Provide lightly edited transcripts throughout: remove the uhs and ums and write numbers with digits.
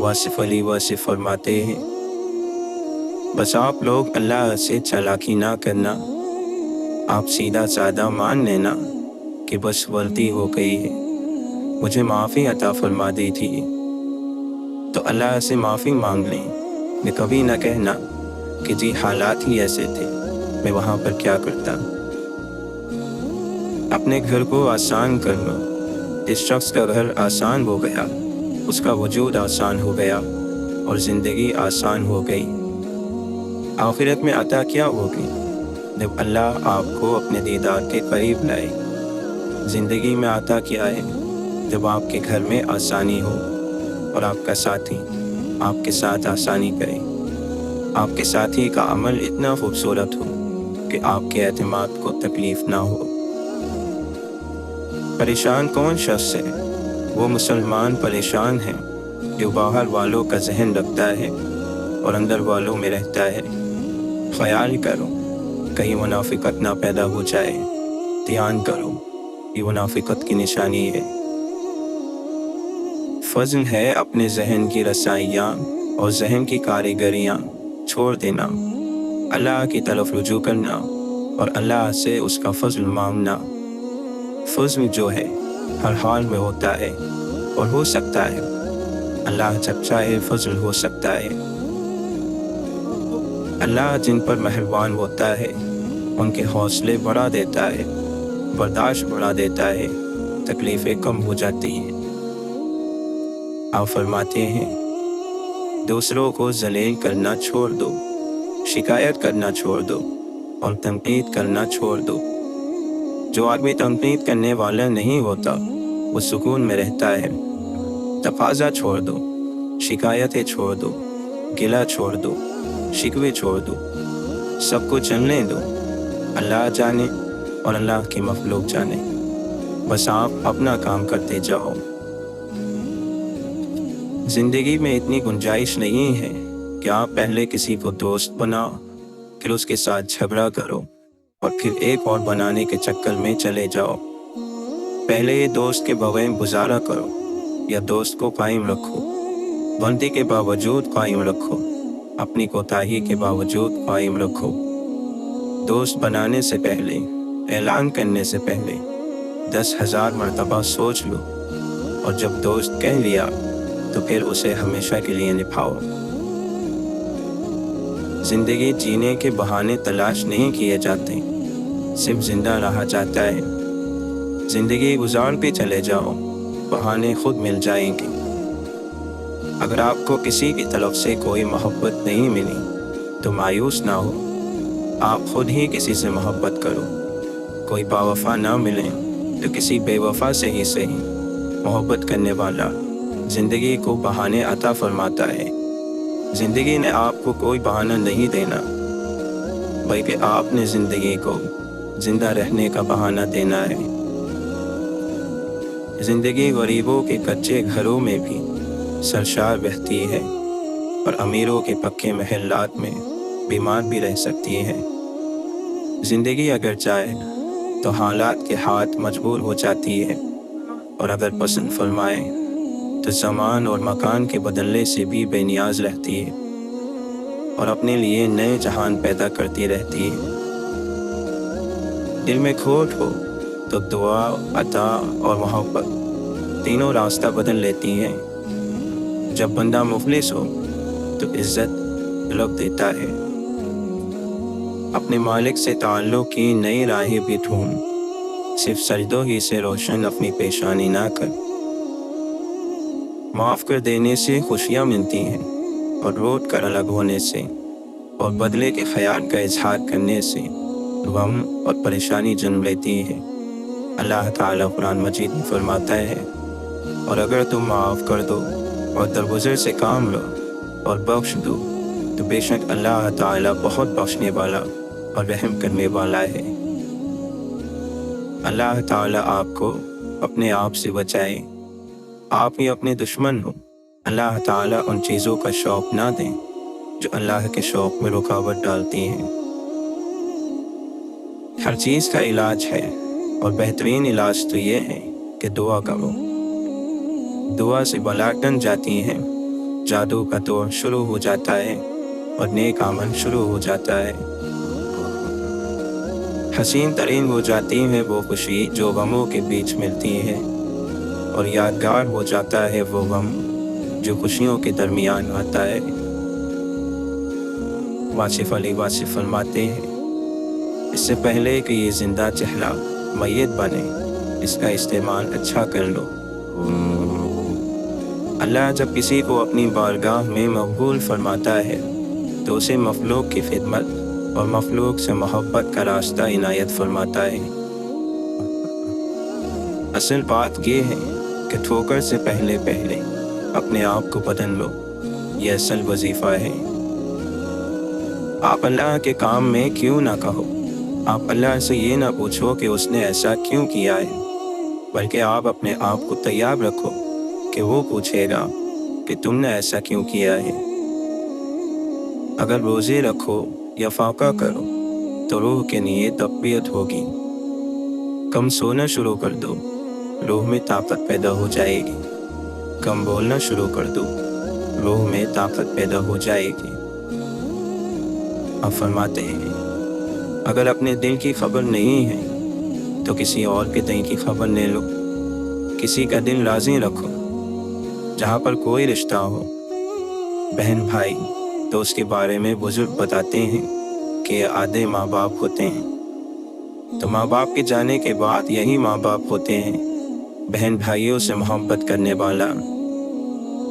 واصف علی واصف فرماتے ہیں، بس آپ لوگ اللہ سے چالاکی نہ کرنا، آپ سیدھا سادہ مان لینا کہ بس غلطی ہو گئی ہے، مجھے معافی عطا فرما دی تھی، تو اللہ سے معافی مانگ لیں۔ میں کبھی نہ کہنا کہ جی حالات ہی ایسے تھے، میں وہاں پر کیا کرتا۔ اپنے گھر کو آسان کر لو، جس شخص کا گھر آسان ہو گیا اس کا وجود آسان ہو گیا اور زندگی آسان ہو گئی۔ آخرت میں عطا کیا ہوگی جب اللہ آپ کو اپنے دیدار کے قریب لائے۔ زندگی میں عطا کیا ہے جب آپ کے گھر میں آسانی ہو اور آپ کا ساتھی آپ کے ساتھ آسانی کرے، آپ کے ساتھی کا عمل اتنا خوبصورت ہو کہ آپ کے اعتماد کو تکلیف نہ ہو۔ پریشان کون شخص ہے؟ وہ مسلمان پریشان ہے جو باہر والوں کا ذہن رکھتا ہے اور اندر والوں میں رہتا ہے۔ خیال کرو کہیں منافقت نہ پیدا ہو جائے، دھیان کرو یہ منافقت کی نشانی ہے۔ فضل ہے اپنے ذہن کی رسائیاں اور ذہن کی کاریگریاں چھوڑ دینا، اللہ کی طرف رجوع کرنا اور اللہ سے اس کا فضل مانگنا۔ فضل جو ہے ہر حال میں ہوتا ہے اور ہو سکتا ہے، اللہ جب چاہے فضل ہو سکتا ہے۔ اللہ جن پر مہربان ہوتا ہے ان کے حوصلے بڑھا دیتا ہے، برداشت بڑھا دیتا ہے، تکلیفیں کم ہو جاتی ہیں۔ آپ فرماتے ہیں دوسروں کو ذلیل کرنا چھوڑ دو، شکایت کرنا چھوڑ دو اور تنقید کرنا چھوڑ دو۔ جو آدمی تنقید کرنے والا نہیں ہوتا وہ سکون میں رہتا ہے۔ تقاضا چھوڑ دو، شکایتیں چھوڑ دو، گلہ چھوڑ دو، شکوے چھوڑ دو، سب کو چلنے دو۔ اللہ جانے اور اللہ کی مخلوق جانے، بس آپ اپنا کام کرتے جاؤ۔ زندگی میں اتنی گنجائش نہیں ہے کہ آپ پہلے کسی کو دوست بناؤ، پھر اس کے ساتھ جھگڑا کرو اور پھر ایک اور بنانے کے چکر میں چلے جاؤ۔ پہلے دوست کے بغیر گزارا کرو یا دوست کو قائم رکھو، غلطی کے باوجود قائم رکھو، اپنی کوتاہی کے باوجود قائم رکھو۔ دوست بنانے سے پہلے، اعلان کرنے سے پہلے 10,000 مرتبہ سوچ لو، اور جب دوست کہہ لیا تو پھر اسے ہمیشہ کے لیے نبھاؤ۔ زندگی جینے کے بہانے تلاش نہیں کیے جاتے، صرف زندہ رہا جاتا ہے۔ زندگی گزارتے چلے جاؤ، بہانے خود مل جائیں گے۔ اگر آپ کو کسی کی طرف سے کوئی محبت نہیں ملی تو مایوس نہ ہو، آپ خود ہی کسی سے محبت کرو۔ کوئی باوفا نہ ملے تو کسی بے وفا سے ہی صحیح۔ محبت کرنے والا زندگی کو بہانے عطا فرماتا ہے۔ زندگی نے آپ کو کوئی بہانہ نہیں دینا، بلکہ آپ نے زندگی کو زندہ رہنے کا بہانہ دینا ہے۔ زندگی غریبوں کے کچے گھروں میں بھی سرشار بہتی ہے اور امیروں کے پکے محلات میں بیمار بھی رہ سکتی ہے۔ زندگی اگر چاہے تو حالات کے ہاتھ مجبور ہو جاتی ہے، اور اگر پسند فرمائے تو زمان اور مکان کے بدلنے سے بھی بے نیاز رہتی ہے اور اپنے لیے نئے جہان پیدا کرتی رہتی ہے۔ دل میں کھوٹ ہو تو دعا، عطا اور محبت تینوں راستہ بدل لیتی ہیں۔ جب بندہ مفلس ہو تو عزت طلب دیتا ہے۔ اپنے مالک سے تعلق کی نئی راہیں بھی ڈھونڈ، صرف سجدوں ہی سے روشن اپنی پیشانی نہ کر۔ معاف کر دینے سے خوشیاں ملتی ہیں، اور روٹ کر الگ ہونے سے اور بدلے کے خیال کا اظہار کرنے سے غم اور پریشانی جنم لیتی ہے۔ اللہ تعالیٰ قرآن مجید میں فرماتا ہے، اور اگر تم معاف کر دو اور درگزر سے کام لو اور بخش دو تو بے شک اللہ تعالیٰ بہت بخشنے والا اور رحم کرنے والا ہے۔ اللہ تعالیٰ آپ کو اپنے آپ سے بچائے۔ آپ ہی اپنے دشمن ہو۔ اللہ تعالیٰ ان چیزوں کا شوق نہ دیں جو اللہ کے شوق میں رکاوٹ ڈالتی ہیں۔ ہر چیز کا علاج ہے، اور بہترین علاج تو یہ ہے کہ دعا کرو۔ دعا سے بلا ٹن جاتی ہیں، जादू का दौर शुरू हो जाता है और नेक अमल शुरू हो जाता है। हसीन तरीन हो जाती है वो खुशी जो गमों के बीच मिलती है, और यादगार हो जाता है वो गम जो खुशियों के दरमियान आता है। वासिफ अली वासिफ फरमाते हैं, इससे पहले कि ये जिंदा चेहरा मैयत बने, इसका इस्तेमाल अच्छा कर लो। अल्लाह जब किसी को अपनी बारगाह में मकबूल फरमाता है तो उसे मखलूक की खिदमत और मखलूक से मोहब्बत का रास्ता इनायत फरमाता है। असल बात ये है कि ठोकर से पहले पहले अपने आप को बदल लो, ये असल वजीफा है। आप अल्लाह के काम में क्यों ना कहो, आप अल्लाह से ये ना पूछो कि उसने ऐसा क्यों किया है, बल्कि आप अपने आप को तैयार रखो कि वो पूछेगा कि तुमने ऐसा क्यों किया है। अगर रोज़े रखो या फाका करो तो रूह के लिए तकबीयत होगी। कम सोना शुरू कर दो, रूह में ताकत पैदा हो जाएगी। कम बोलना शुरू कर दो, रूह में ताकत पैदा हो जाएगी। अब फरमाते हैं, अगर अपने दिल की खबर नहीं है तो किसी और के दिल की खबर ले लो। किसी का दिल राज़ी रखो जहाँ पर कोई रिश्ता हो। बहन भाई तो उसके बारे में बुजुर्ग बताते हैं कि आधे माँ बाप होते हैं, तो माँ बाप के जाने के बाद यही माँ बाप होते हैं। बहन भाइयों से मोहब्बत करने वाला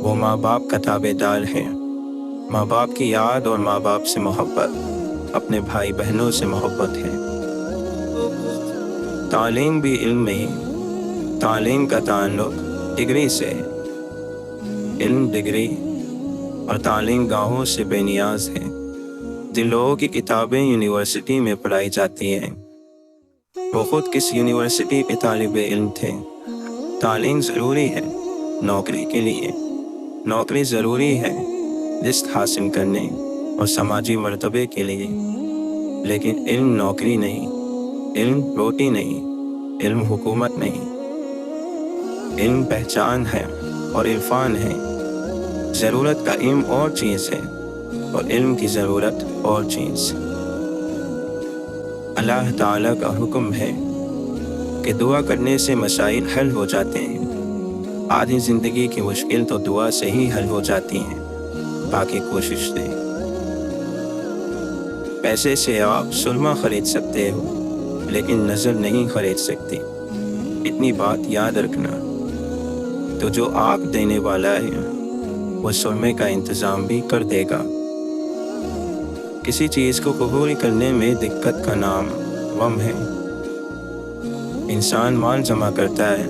वो माँ बाप का ताबेदार है। माँ बाप की याद और माँ बाप से मोहब्बत अपने भाई बहनों से मोहब्बत है। तालीम भी इल्म में, तालीम का ताल्लुक डिग्री से। इल्म डिग्री और तालीम गाहों से बेनियाज है। दिलों की किताबें यूनिवर्सिटी में पढ़ाई जाती हैं। वो खुद किस यूनिवर्सिटी के तालिब इल्म थे। तालीम ज़रूरी है नौकरी के लिए, नौकरी ज़रूरी है रिज़्क़ हासिल करने और समाजी मर्तबे के लिए, लेकिन इल्म नौकरी नहीं, इल्म रोटी नहीं, इल्म हुकूमत नहीं। इल्म पहचान है और इरफान है। ज़रूरत का इल्म और चीज़ है और इल्म की ज़रूरत और चीज़। अल्लाह ताला का हुक्म है कि दुआ करने से मसाइल हल हो जाते हैं। आधी ज़िंदगी की मुश्किल तो दुआ से ही हल हो जाती हैं, बाकी कोशिश से। पैसे से आप सुरमा खरीद सकते हो लेकिन नज़र नहीं खरीद सकते, इतनी बात याद रखना। तो जो आँख देने वाला है वो सुरमे का इंतज़ाम भी कर देगा। किसी चीज़ को कबूल करने में दिक्कत का नाम गम है। इंसान माल जमा करता है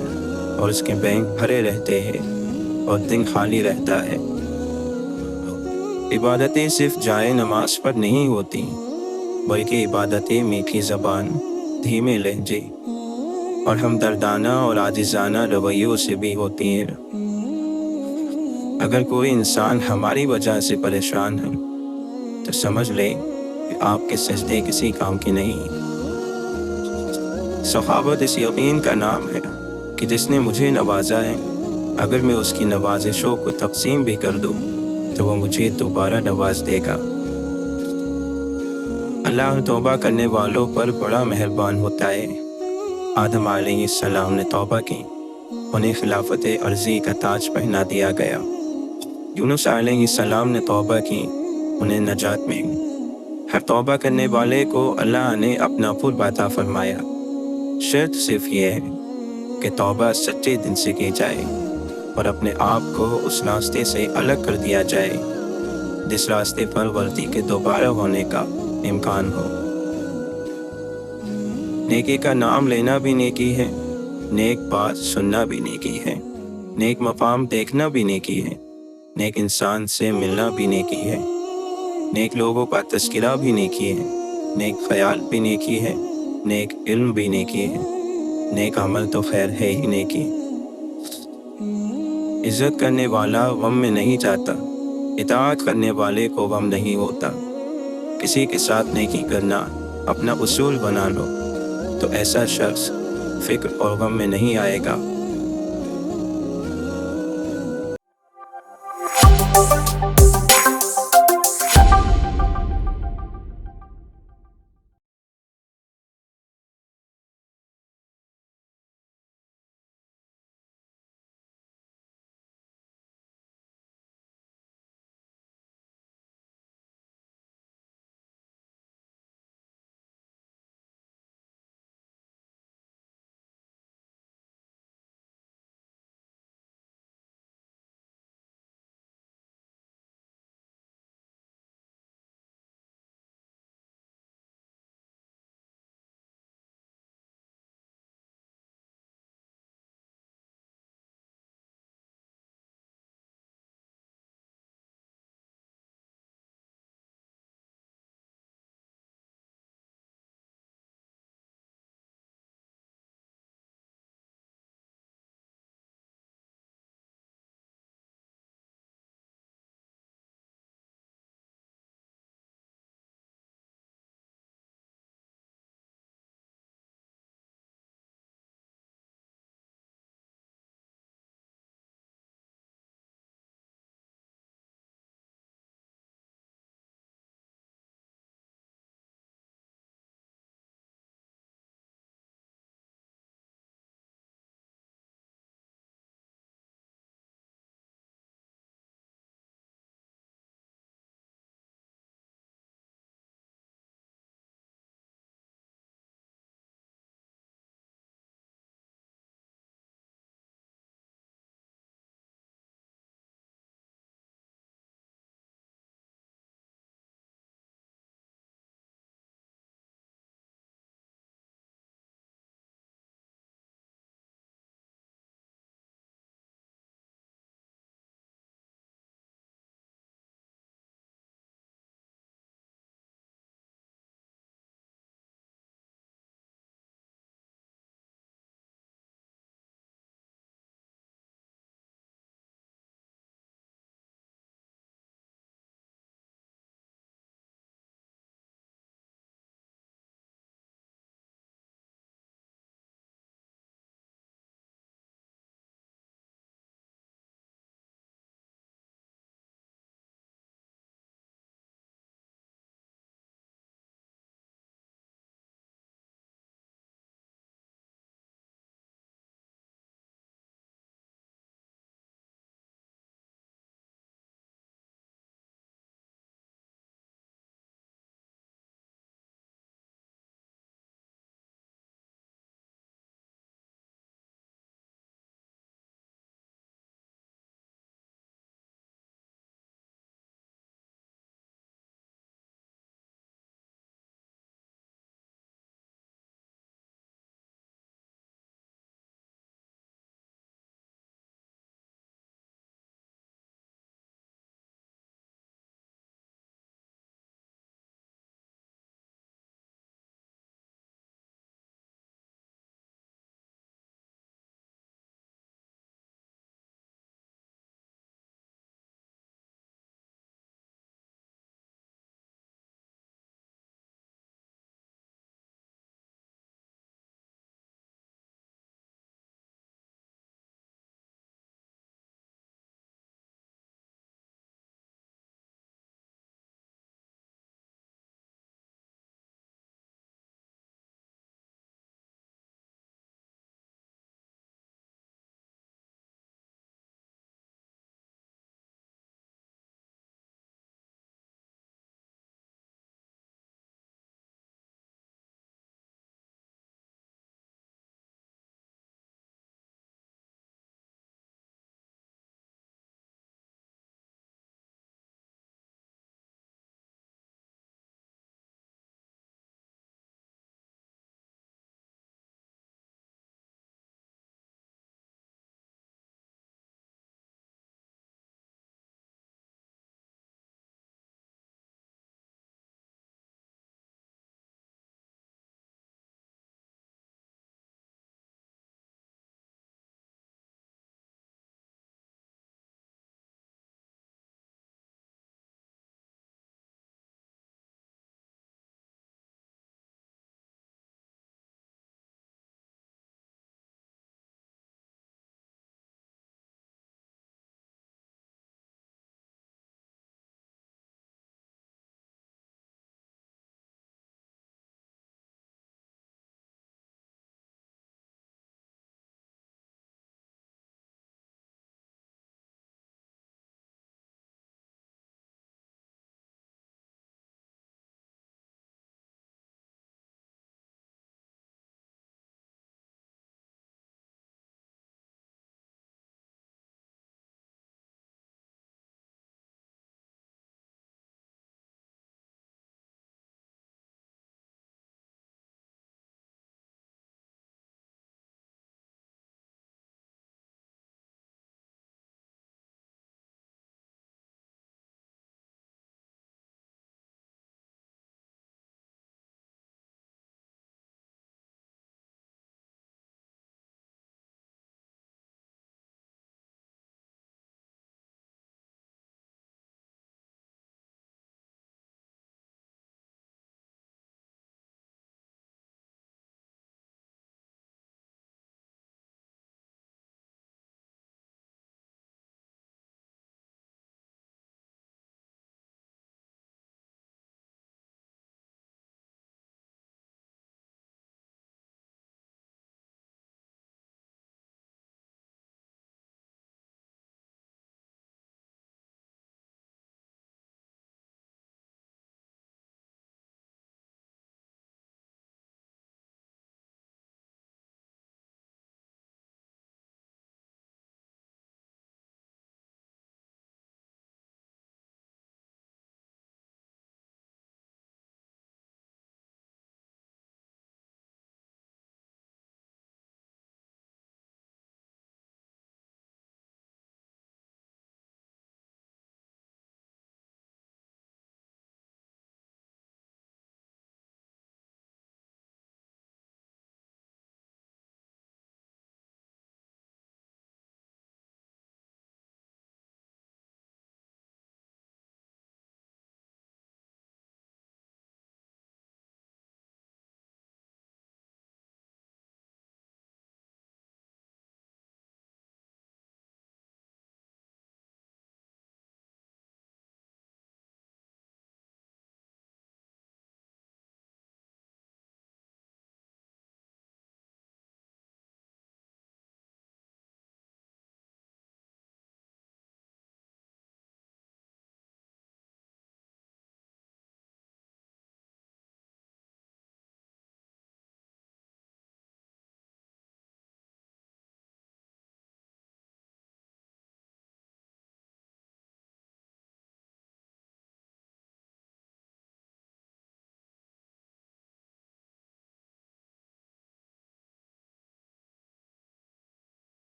और उसके बैंक भरे रहते हैं और दिन खाली रहता है। इबादतें सिर्फ जाए नमाज पर नहीं होती, बल्कि इबादतें मीठी ज़बान, धीमे लहजे और हमदर्दाना और आजिज़ाना रवैयों से भी होती हैं। अगर कोई इंसान हमारी वजह से परेशान है तो समझ ले कि आपके सजदे किसी काम के नहीं। सखावत इस यकीन का नाम है कि जिसने मुझे नवाजा है, अगर मैं उसकी नवाजिशों को तकसीम भी कर दूँ तो वो मुझे दोबारा नवाज देगा। अल्लाह तौबा करने वालों पर बड़ा मेहरबान होता है। आदम अलैहिस्सलाम ने तौबा की, उन्हें खिलाफत अर्ज़ी का ताज पहना दिया गया। यूनुस अलैहिस्सलाम ने तौबा की, उन्हें नजात मिली। हर तौबा करने वाले को अल्लाह ने अपना पुल अता फरमाया। शर्त सिर्फ ये है कि तौबा सच्चे दिल से की जाए और अपने आप को उस रास्ते से अलग कर दिया जाए जिस रास्ते पर गलती के दोबारा होने का इम्कान हो। नेकी का नाम लेना भी नेकी है, नेक बात सुनना भी नेकी है, नेक मकाम देखना भी नेकी है, नेक इंसान से मिलना भी नेकी है, नेक लोगों का तज़किरा भी नेकी है, नेक ख्याल भी नेकी है, नेक इल्म भी नेकी है, नेक अमल तो खैर है ही नेकी। इज्जत करने वाला गम में नहीं जाता, इताअत करने वाले को गम नहीं होता। किसी के साथ नेकी करना अपना उसूल बना लो तो ऐसा शख्स फिक्र और गम में नहीं आएगा।